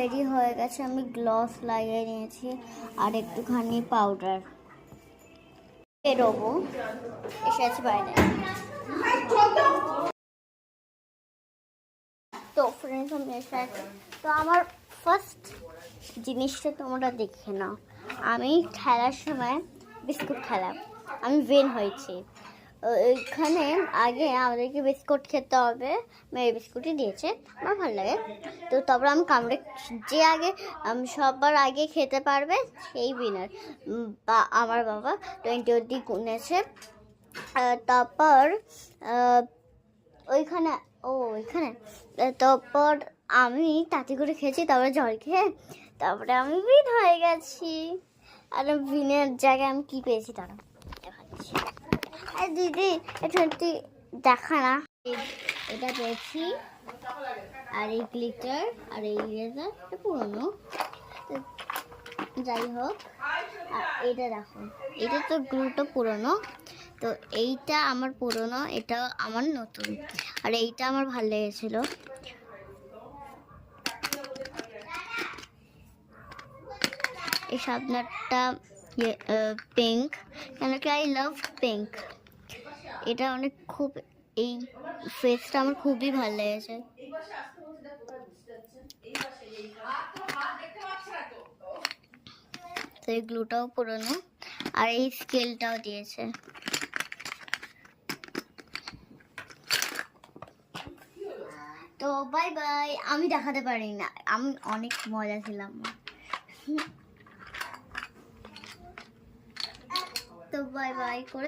Ready হয়ে গেছে, আমি গ্লস লাগিয়ে নিয়েছি আর একটুখানি পাউডার। বেরোবো, এসেছি বাইরে। তো ফ্রেন্ডস আমি এসেছি। তো আমার ফার্স্ট জিনিসটা তোমরা দেখে নাও। আমি খেলার সময় বিস্কুট খেলাম, আমি উইন হয়েছি। এখানে আগে আমাদেরকে বিস্কুট খেতে হবে, মেয়ে বিস্কুটই দিয়েছে, আমার ভালো লাগে। তো তারপর আমি কামড়ে, যে আগে সবার আগে খেতে পারবে সেই উইনার। আমার বাবা 20 অবধি গুনেছে। তারপর ওইখানে তারপর আমি তাতে করে খেয়েছি, তারপরে জল খেয়ে তারপরে আমি উইন হয়ে গেছি। আর উইনের জায়গায় আমি কি পেয়েছি তারা দেখাচ্ছি। আর দিদি এটা দেখা না, এটা পেয়েছি। আর এই গ্লিটার আর এই ইরেজার পুরোনো, যাই হোক। আর এটা দেখো, এটা তো গ্লুটা পুরোনো, তো এইটা আমার পুরোনো, এটা আমার নতুন। আর এইটা আমার ভালো লেগেছিল। এই শার্পনারটা পিঙ্ক, কেন কি আই লাভ পিঙ্ক। এটা অনেক খুব, এই ফেসটা আমার খুবই ভালো লেগেছে। তো এই গ্লুটাও পুরোনো, আর এই স্কেলটাও দিয়েছে। তো বাই বাই, আমি দেখাতে পারি না, আমি অনেক মজা ছিলাম। তো বাই বাই করে